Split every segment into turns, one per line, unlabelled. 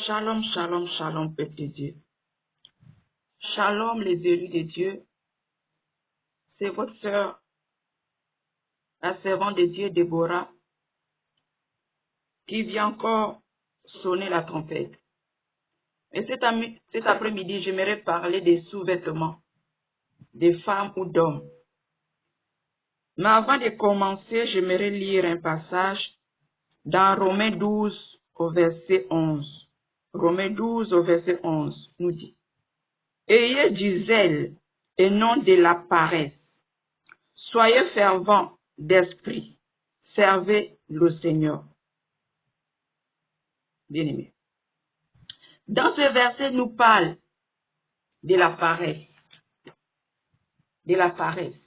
Shalom, shalom, shalom, peuple de Dieu. Shalom, les élus de Dieu. C'est votre sœur, la servante de Dieu, Déborah, qui vient encore sonner la trompette. Et cet après-midi, j'aimerais parler des sous-vêtements, des femmes ou d'hommes. Mais avant de commencer, j'aimerais lire un passage dans Romains 12 au verset 11. Romains 12 au verset 11 nous dit: Ayez du zèle et non de la paresse. Soyez fervents d'esprit. Servez le Seigneur. Bien-aimés. Dans ce verset, nous parle de la paresse. De la paresse.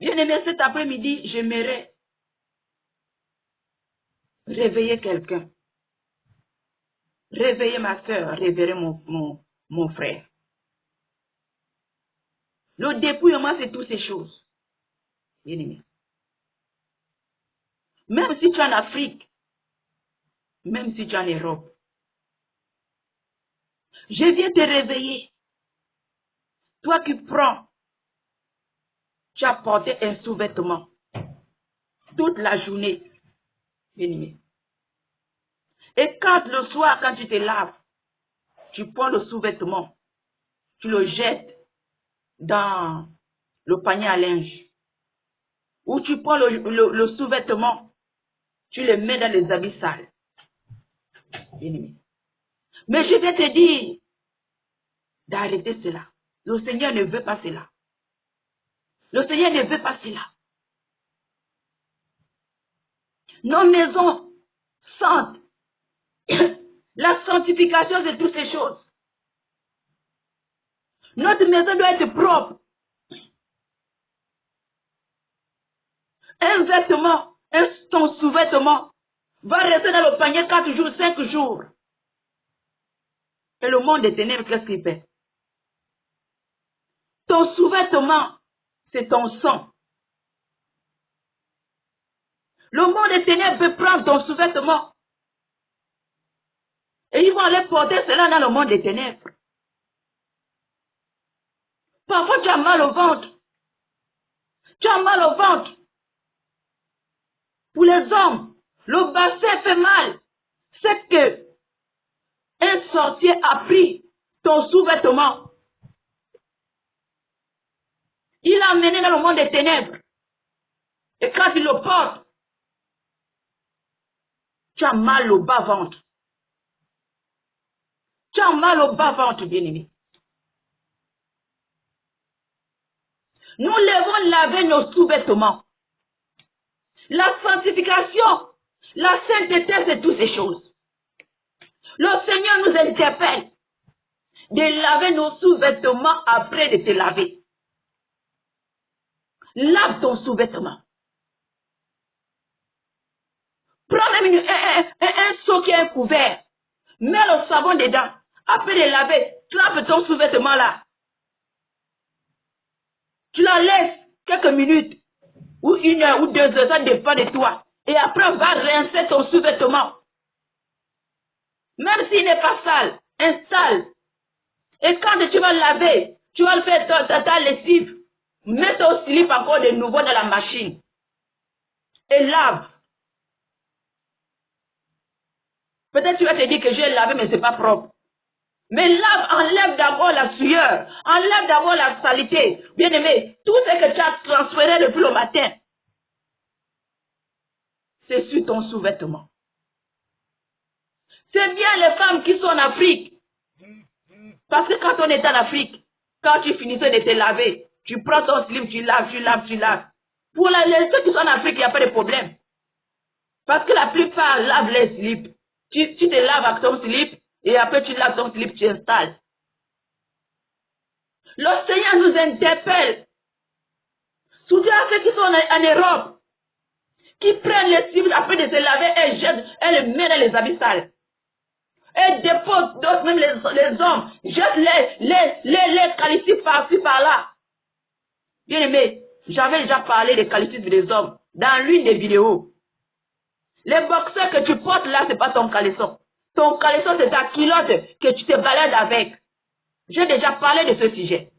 Bien-aimés, cet après-midi, j'aimerais réveiller quelqu'un. Réveiller ma soeur, réveiller mon frère. Le dépouillement, c'est toutes ces choses. Bien-aimés. Même si tu es en Afrique, même si tu es en Europe, je viens te réveiller. Toi qui prends, tu as porté un sous-vêtement toute la journée. Bien-aimé. Et quand le soir, quand tu te laves, tu prends le sous-vêtement, tu le jettes dans le panier à linge. Ou tu prends le sous-vêtement, tu le mets dans les habits sales. Bien-aimé. Mais je vais te dire d'arrêter cela. Le Seigneur ne veut pas cela. Le Seigneur ne veut pas cela. Nos maisons sentent la sanctification de toutes ces choses. Notre maison doit être propre. Un vêtement, ton sous-vêtement va rester dans le panier 4 jours, 5 jours. Et le monde des ténèbres, qu'est-ce qu'il fait? Ton sous-vêtement, c'est ton sang. Le monde des ténèbres peut prendre ton sous-vêtement. Et ils vont aller porter cela dans le monde des ténèbres. Parfois, tu as mal au ventre. Tu as mal au ventre. Pour les hommes, le bassin fait mal. C'est que un sorcier a pris ton sous-vêtement. Il l'a amené dans le monde des ténèbres. Et quand il le porte, tu as mal au bas-ventre. Tu as mal au bas-ventre, bien-aimé. Nous devons laver nos sous-vêtements. La sanctification, la sainteté, c'est toutes ces choses. Le Seigneur nous interpelle de laver nos sous-vêtements après de te laver. Lave ton sous-vêtement. Prends même un seau qui est un couvert. Mets le savon dedans. Après de laver, trempe ton sous-vêtement là. Tu la laisses quelques minutes, ou 1 heure, ou 2 heures, ça dépend de toi. Et après, va rincer ton sous-vêtement. Même s'il n'est pas sale, installe. Et quand tu vas laver, tu vas le faire ta lessive. Mets ton slip encore de nouveau dans la machine. Et lave. Peut-être tu vas te dire que j'ai lavé, mais ce n'est pas propre. Mais lave, enlève d'abord la sueur. Enlève d'abord la saleté. Bien-aimé, tout ce que tu as transféré depuis le matin, c'est sur ton sous-vêtement. C'est bien les femmes qui sont en Afrique. Parce que quand on est en Afrique, quand tu finissais de te laver, tu prends ton slip, tu laves, tu laves, tu laves. Pour ceux qui sont en Afrique, il n'y a pas de problème. Parce que la plupart lavent les slips. Tu te laves avec ton slip et après tu laves ton slip, tu installes. Le Seigneur nous interpelle. Surtout à ceux qui sont en Europe, qui prennent les slips après de se laver et jettent, et les mettent dans les habits sales. Et déposent d'autres, même les hommes, jettent les qualités par-ci, par-là. Bien aimé, j'avais déjà parlé des qualités des hommes dans l'une des vidéos. Les boxeurs que tu portes là, ce n'est pas ton caleçon. Ton caleçon, c'est ta culotte que tu te balades avec. J'ai déjà parlé de ce sujet.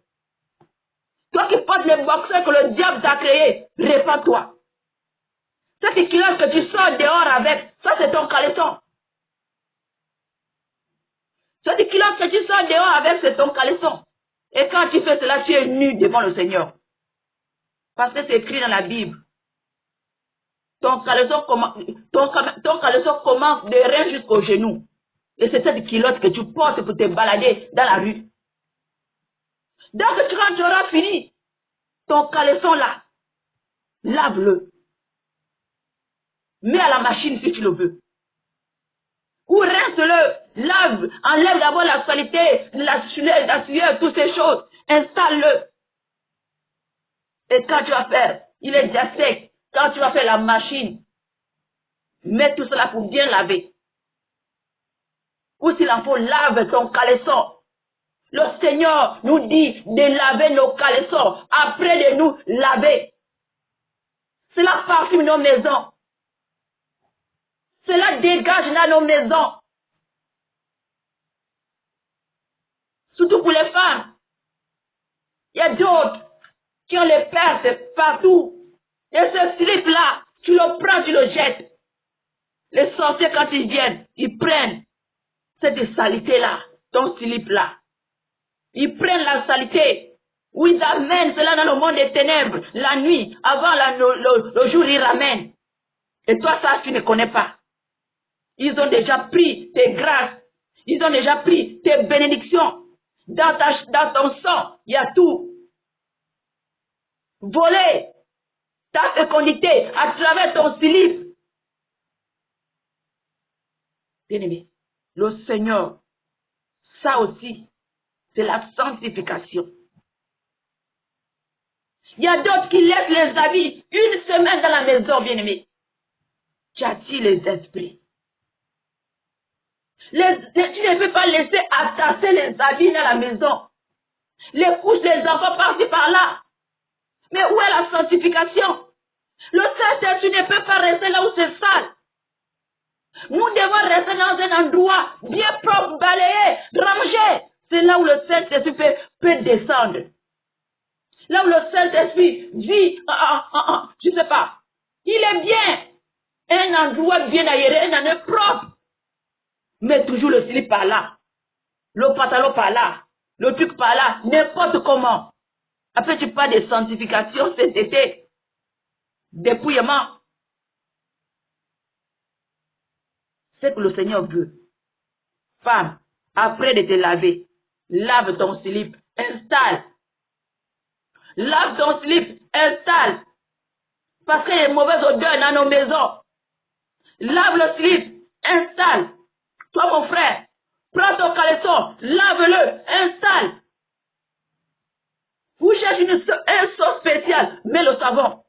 Toi qui portes les boxeurs que le diable t'a créé, répands-toi. Cette culotte que tu sors dehors avec, ça c'est ton caleçon. Cette culotte que tu sors dehors avec, c'est ton caleçon. Et quand tu fais cela, tu es nu devant le Seigneur. Parce que c'est écrit dans la Bible. Ton caleçon commence de rien jusqu'au genou. Et c'est cette culotte que tu portes pour te balader dans la rue. Donc quand tu auras fini ton caleçon là, lave-le. Mets à la machine si tu le veux. Ou rince-le, lave, enlève d'abord la saleté, la sueur, toutes ces choses. Installe-le. Et quand tu vas faire, il est déjà sec. Quand tu vas faire la machine, mets tout cela pour bien laver. Ou s'il en faut, lave ton caleçon. Le Seigneur nous dit de laver nos caleçons, après de nous laver. Cela parfume nos maisons. Cela dégage dans nos maisons. Surtout pour les femmes. Il y a d'autres qui ont les pertes partout. Et ce slip-là, tu le prends, tu le jettes. Les sorciers, quand ils viennent, ils prennent cette saleté-là, ton slip-là. Ils prennent la saleté. Ou ils amènent cela dans le monde des ténèbres. La nuit, avant le jour, ils ramènent. Et toi, ça, tu ne connais pas. Ils ont déjà pris tes grâces. Ils ont déjà pris tes bénédictions. Dans ton sang, il y a tout. Voler ta fécondité à travers ton slip. Bien-aimé, le Seigneur, ça aussi, c'est la sanctification. Il y a d'autres qui laissent les habits une semaine dans la maison, bien-aimé. Tu attires les esprits. Tu ne peux pas laisser attacher les habits dans la maison. Les couches des enfants par-ci par-là. Mais où est la sanctification? Le Saint-Esprit, tu ne peux pas rester là où c'est sale. Nous devons rester dans un endroit bien propre, balayé, rangé. C'est là où le Saint-Esprit peut descendre. Là où le Saint-Esprit vit, je ne sais pas. Il est bien. Un endroit bien aéré, un endroit propre. Mais toujours le slip par là. Le pantalon par là. Le truc par là. N'importe comment. Après, tu parles de sanctification, c'était dépouillement. C'est que le Seigneur veut. Femme, après de te laver, lave ton slip, installe. Lave ton slip, installe. Parce qu'il y a une mauvaise odeur dans nos maisons. Lave le slip, installe. Toi, mon frère, prends ton caleçon, lave-le, installe. Vous cherchez un sauce spécial, mets le savon.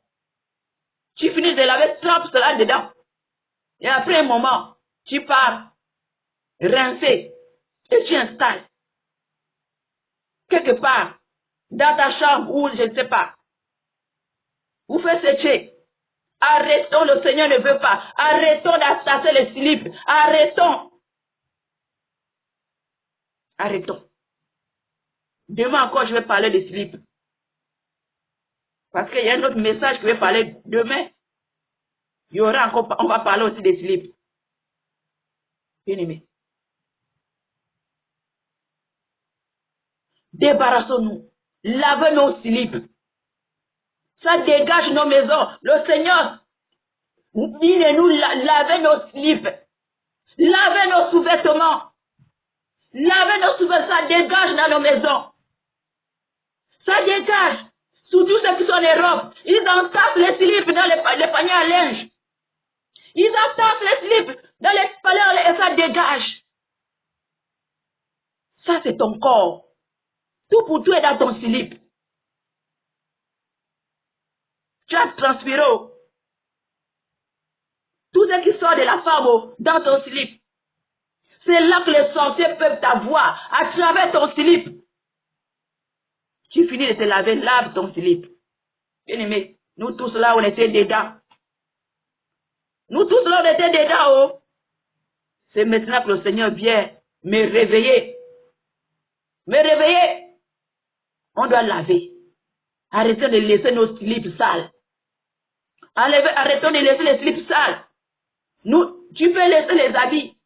Tu finis de laver, trempe cela dedans. Et après un moment, tu pars rincer et tu installes. Quelque part, dans ta chambre ou je ne sais pas. Vous faites sécher. Arrêtons, le Seigneur ne veut pas. Arrêtons d'attacher les slips. Arrêtons. Arrêtons. Demain encore, je vais parler de slip. Parce qu'il y a un autre message que je vais parler demain. Il y aura encore, on va parler aussi des slips. Bien-aimés. Débarrassons-nous. Lavez nos slips. Ça dégage nos maisons. Le Seigneur dit de nous laver nos slips. Lavez nos sous-vêtements. Lavez nos sous-vêtements. Ça dégage dans nos maisons. Ça dégage. Surtout ceux qui sont en Europe. Ils entassent les slips dans les paniers à linge. Ils entassent les slips dans les paniers et ça dégage. Ça, c'est ton corps. Tout pour tout est dans ton slip. Tu as transpiré. Tout ce qui sort de la femme dans ton slip. C'est là que les sorciers peuvent t'avoir à travers ton slip. Tu finis de te laver, lave ton slip. Bien aimé, nous tous là, on était dedans. Nous tous, on était dedans. Oh. C'est maintenant que le Seigneur vient me réveiller. Me réveiller. On doit laver. Arrêtons de laisser nos slips sales. Arrêtons de laisser les slips sales. Tu peux laisser les habits.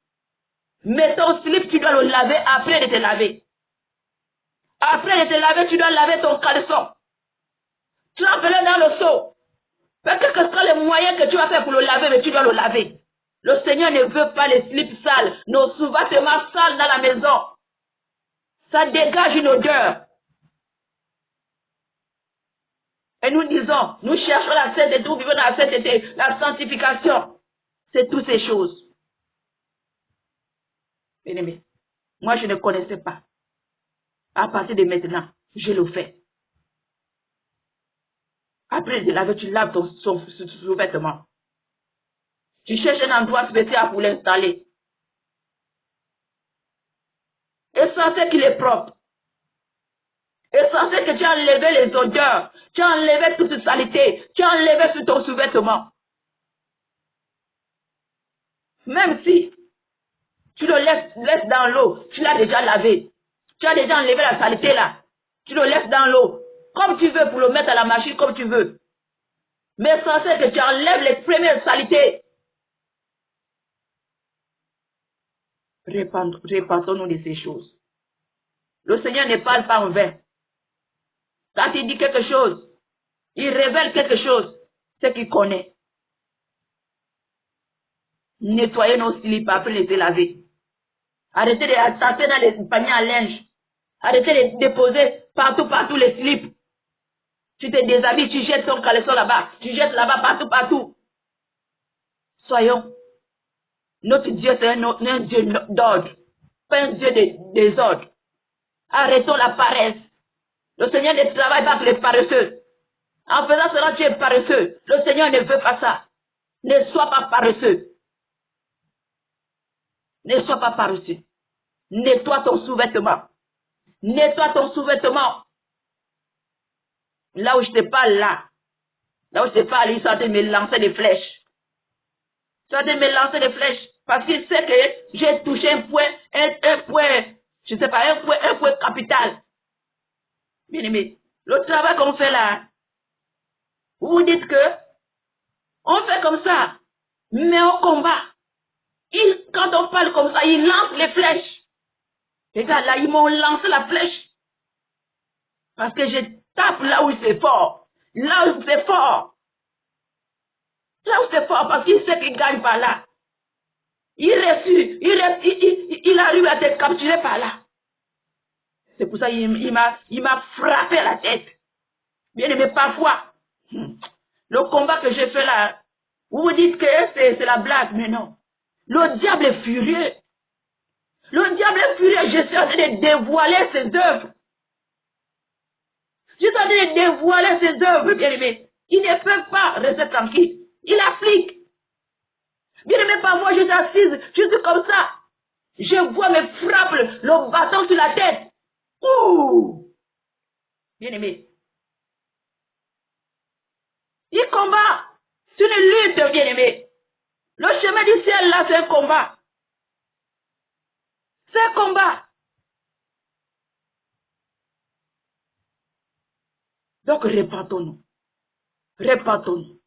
Mais ton slip, tu dois le laver après de te laver. Après de te laver, tu dois laver ton caleçon. Trempe-le dans le seau. Quel que soit le moyen que tu vas faire pour le laver, mais tu dois le laver. Le Seigneur ne veut pas les slips sales, nos sous-vêtements sales dans la maison. Ça dégage une odeur. Et nous disons, nous cherchons la sainteté, nous vivons dans la sainteté, la sanctification. C'est toutes ces choses. Bien-aimé, moi je ne connaissais pas. À partir de maintenant, je le fais. Après de laver, tu laves ton sous-vêtement. Tu cherches un endroit spécial pour l'installer. Essentiel qu'il est propre. Essentiel que tu as enlevé les odeurs. Tu as enlevé toute saleté. Tu as enlevé sur ton sous-vêtement. Même si tu le laisses dans l'eau, tu l'as déjà lavé. Tu as déjà enlevé la saleté là. Tu le laisses dans l'eau. Comme tu veux pour le mettre à la machine, comme tu veux. Mais essentiel que tu enlèves les premières saletés. Répandons-nous de ces choses. Le Seigneur ne parle pas en vain. Quand il dit quelque chose, il révèle quelque chose, c'est qu'il connaît. Nettoyez nos slips après les laver. Arrêtez de tasser dans les paniers à linge. Arrêtez de déposer partout les slips. Tu te déshabilles, tu jettes ton caleçon là-bas. Tu jettes là-bas partout. Soyons. Notre Dieu, c'est un Dieu d'ordre. Pas un Dieu de désordre. Arrêtons la paresse. Le Seigneur ne travaille pas pour les paresseux. En faisant cela, tu es paresseux. Le Seigneur ne veut pas ça. Ne sois pas paresseux. Ne sois pas paresseux. Nettoie ton sous-vêtement. Nettoie ton sous-vêtement. Là où je te parle, là où je te parle, il s'est de me lancer des flèches. Il s'est de me lancer des flèches. Parce qu'il sait que j'ai touché un point, je ne sais pas, un point capital. Bien aimé, le travail qu'on fait là, vous dites que on fait comme ça, mais on combat. Quand on parle comme ça, il lance les flèches. Les gars, là, ils m'ont lancé la flèche. Parce que je tape là où c'est fort. Là où c'est fort. Là où c'est fort, parce qu'il sait qu'il gagne par là. Il arrive à te capturer par là. C'est pour ça qu'il m'a frappé la tête. Bien aimé, parfois, le combat que j'ai fait là, vous vous dites que c'est la blague, mais non. Le diable est furieux. Le diable est furieux. Je suis en train de dévoiler ses œuvres. Je suis en train de dévoiler ses œuvres, bien aimé. Il ne peut pas rester tranquille. Il applique. Bien aimé, par moi, je suis assise, je suis comme ça. Je vois mes frappes, le bâton sur la tête. Ouh! Bien aimé. Il combat. C'est une lutte, bien aimé. Le chemin du ciel, là, c'est un combat. C'est un combat. Donc, répandons-nous. Répandons-nous.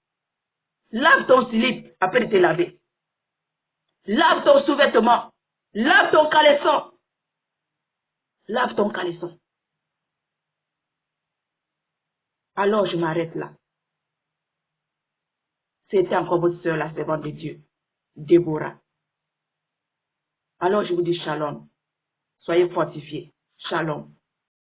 Lave ton slip après de te laver. Lave ton sous-vêtement. Lave ton caleçon. Lave ton caleçon. Alors, je m'arrête là. C'était encore votre soeur, la servante de Dieu, Déborah. Alors, je vous dis shalom. Soyez fortifiés. Shalom.